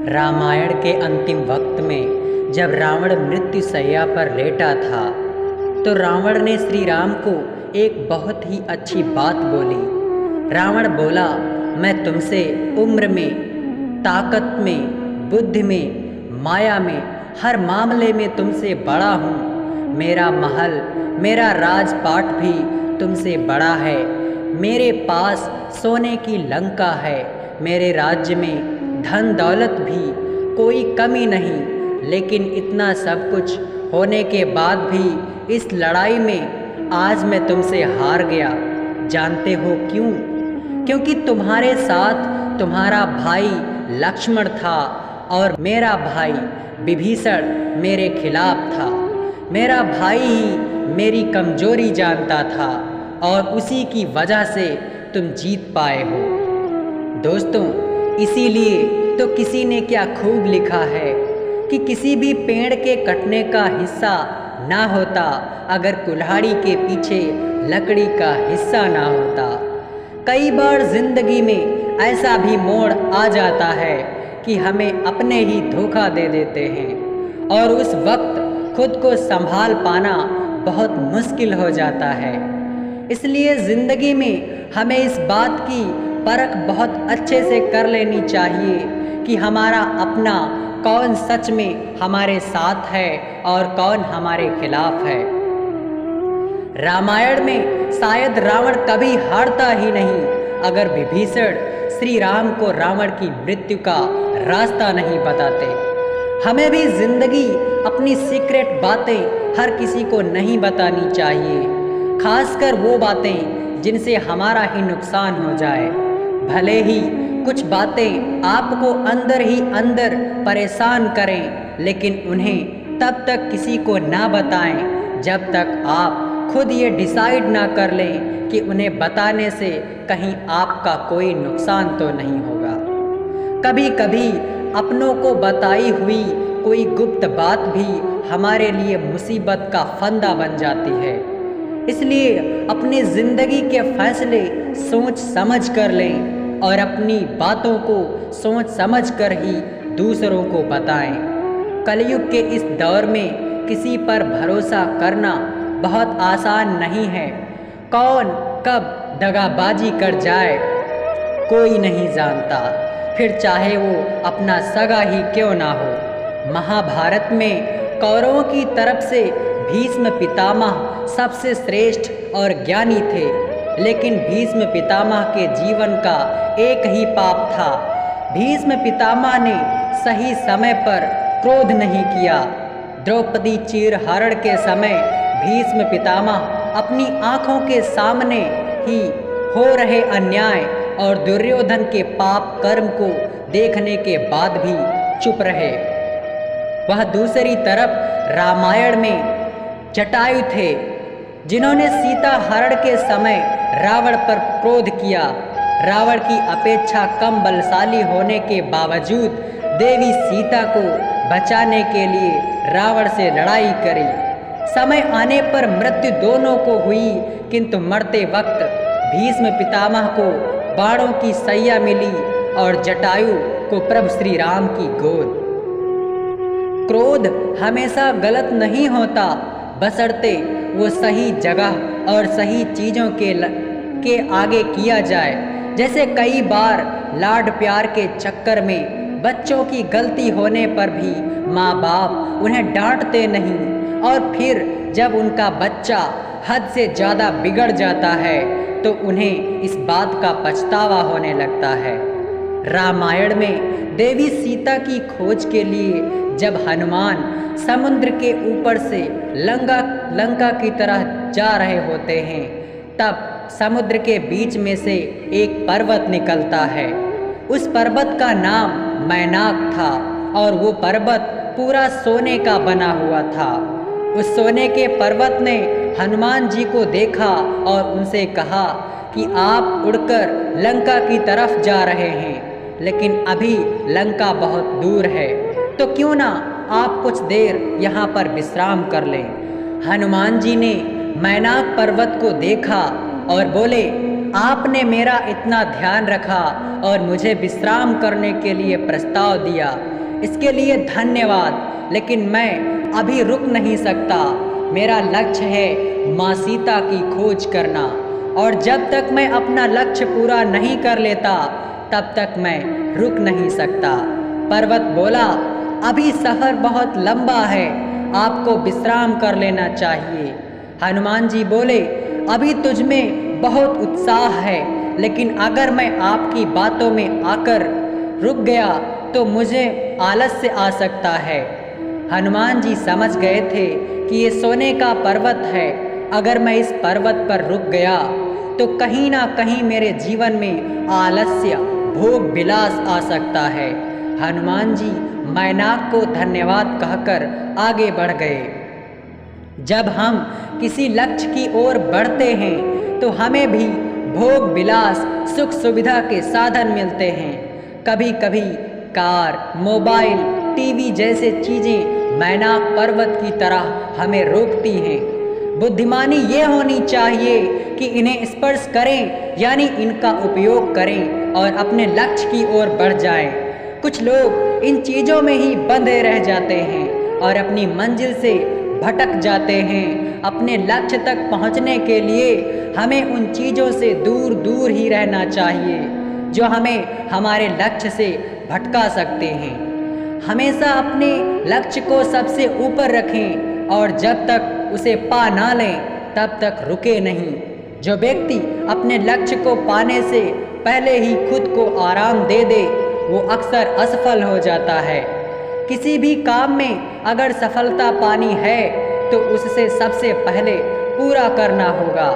रामायण के अंतिम वक्त में जब रावण मृत्यु शैया पर लेटा था तो रावण ने श्री राम को एक बहुत ही अच्छी बात बोली। रावण बोला, मैं तुमसे उम्र में, ताकत में, बुद्धि में, माया में, हर मामले में तुमसे बड़ा हूँ। मेरा महल, मेरा राजपाट भी तुमसे बड़ा है। मेरे पास सोने की लंका है। मेरे राज्य में धन दौलत भी कोई कमी नहीं। लेकिन इतना सब कुछ होने के बाद भी इस लड़ाई में आज मैं तुमसे हार गया। जानते हो क्यों? क्योंकि तुम्हारे साथ तुम्हारा भाई लक्ष्मण था और मेरा भाई विभीषण मेरे खिलाफ था। मेरा भाई ही मेरी कमजोरी जानता था और उसी की वजह से तुम जीत पाए हो। दोस्तों, इसीलिए तो किसी ने क्या खूब लिखा है कि किसी भी पेड़ के कटने का हिस्सा ना होता अगर कुल्हाड़ी के पीछे लकड़ी का हिस्सा ना होता। कई बार जिंदगी में ऐसा भी मोड़ आ जाता है कि हमें अपने ही धोखा दे देते हैं और उस वक्त खुद को संभाल पाना बहुत मुश्किल हो जाता है। इसलिए ज़िंदगी में हमें इस बात की परख बहुत अच्छे से कर लेनी चाहिए कि हमारा अपना कौन सच में हमारे साथ है और कौन हमारे खिलाफ है। रामायण में शायद रावण कभी हारता ही नहीं अगर विभीषण श्री राम को रावण की मृत्यु का रास्ता नहीं बताते। हमें भी जिंदगी अपनी सीक्रेट बातें हर किसी को नहीं बतानी चाहिए, खासकर वो बातें जिनसे हमारा ही नुकसान हो जाए। भले ही कुछ बातें आपको अंदर ही अंदर परेशान करें, लेकिन उन्हें तब तक किसी को ना बताएं जब तक आप खुद ये डिसाइड ना कर लें कि उन्हें बताने से कहीं आपका कोई नुकसान तो नहीं होगा। कभी कभी अपनों को बताई हुई कोई गुप्त बात भी हमारे लिए मुसीबत का फंदा बन जाती है। इसलिए अपनी ज़िंदगी के फैसले सोच समझ कर लें और अपनी बातों को सोच समझ कर ही दूसरों को बताएं। कलयुग के इस दौर में किसी पर भरोसा करना बहुत आसान नहीं है। कौन कब दगाबाजी कर जाए कोई नहीं जानता, फिर चाहे वो अपना सगा ही क्यों ना हो। महाभारत में कौरवों की तरफ से भीष्म पितामह सबसे श्रेष्ठ और ज्ञानी थे, लेकिन भीष्म पितामह के जीवन का एक ही पाप था। भीष्म पितामह ने सही समय पर क्रोध नहीं किया। द्रौपदी चीरहरण के समय भीष्म पितामह अपनी आँखों के सामने ही हो रहे अन्याय और दुर्योधन के पाप कर्म को देखने के बाद भी चुप रहे। वह दूसरी तरफ रामायण में जटायु थे, जिन्होंने सीता हरण के समय रावण पर क्रोध किया। रावण की अपेक्षा कम बलशाली होने के बावजूद देवी सीता को बचाने के लिए रावण से लड़ाई करी। समय आने पर मृत्यु दोनों को हुई, किंतु मरते वक्त भीष्म पितामह को बाणों की सैया मिली और जटायु को प्रभु श्री राम की गोद। क्रोध हमेशा गलत नहीं होता, बशर्ते वो सही जगह और सही चीज़ों के आगे किया जाए। जैसे कई बार लाड प्यार के चक्कर में बच्चों की गलती होने पर भी माँ बाप उन्हें डांटते नहीं, और फिर जब उनका बच्चा हद से ज़्यादा बिगड़ जाता है तो उन्हें इस बात का पछतावा होने लगता है। रामायण में देवी सीता की खोज के लिए जब हनुमान समुद्र के ऊपर से लंका की तरह जा रहे होते हैं, तब समुद्र के बीच में से एक पर्वत निकलता है। उस पर्वत का नाम मैनाक था और वो पर्वत पूरा सोने का बना हुआ था। उस सोने के पर्वत ने हनुमान जी को देखा और उनसे कहा कि आप उड़कर लंका की तरफ जा रहे हैं, लेकिन अभी लंका बहुत दूर है, तो क्यों ना आप कुछ देर यहाँ पर विश्राम कर लें। हनुमान जी ने मैनाक पर्वत को देखा और बोले, आपने मेरा इतना ध्यान रखा और मुझे विश्राम करने के लिए प्रस्ताव दिया, इसके लिए धन्यवाद, लेकिन मैं अभी रुक नहीं सकता। मेरा लक्ष्य है माँ सीता की खोज करना, और जब तक मैं अपना लक्ष्य पूरा नहीं कर लेता तब तक मैं रुक नहीं सकता। पर्वत बोला, अभी सफ़र बहुत लंबा है, आपको विश्राम कर लेना चाहिए। हनुमान जी बोले, अभी तुझ में बहुत उत्साह है, लेकिन अगर मैं आपकी बातों में आकर रुक गया तो मुझे आलस्य आ सकता है। हनुमान जी समझ गए थे कि ये सोने का पर्वत है, अगर मैं इस पर्वत पर रुक गया तो कहीं ना कहीं मेरे जीवन में आलस्य, भोग विलास आ सकता है। हनुमान जी मैनाक को धन्यवाद कहकर आगे बढ़ गए। जब हम किसी लक्ष्य की ओर बढ़ते हैं तो हमें भी भोग विलास, सुख सुविधा के साधन मिलते हैं। कभी कभी कार, मोबाइल, टीवी जैसे चीज़ें मैनाक पर्वत की तरह हमें रोकती हैं। बुद्धिमानी ये होनी चाहिए कि इन्हें स्पर्श करें, यानी इनका उपयोग करें और अपने लक्ष्य की ओर बढ़ जाएं। कुछ लोग इन चीज़ों में ही बंधे रह जाते हैं और अपनी मंजिल से भटक जाते हैं। अपने लक्ष्य तक पहुंचने के लिए हमें उन चीज़ों से दूर दूर ही रहना चाहिए जो हमें हमारे लक्ष्य से भटका सकते हैं। हमेशा अपने लक्ष्य को सबसे ऊपर रखें और जब तक उसे पा ना लें तब तक रुके नहीं। जो व्यक्ति अपने लक्ष्य को पाने से पहले ही खुद को आराम दे दे वो अक्सर असफल हो जाता है। किसी भी काम में अगर सफलता पानी है तो उससे सबसे पहले पूरा करना होगा,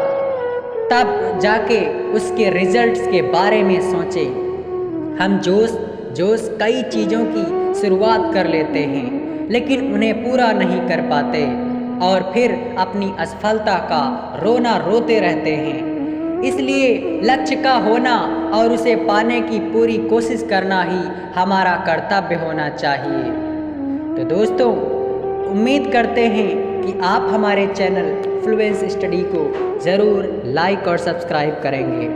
तब जाके उसके रिजल्ट्स के बारे में सोचें। हम जोश कई चीज़ों की शुरुआत कर लेते हैं लेकिन उन्हें पूरा नहीं कर पाते और फिर अपनी असफलता का रोना रोते रहते हैं। इसलिए लक्ष्य का होना और उसे पाने की पूरी कोशिश करना ही हमारा कर्तव्य होना चाहिए। तो दोस्तों, उम्मीद करते हैं कि आप हमारे चैनल फ्लुएंस स्टडी को ज़रूर लाइक और सब्सक्राइब करेंगे।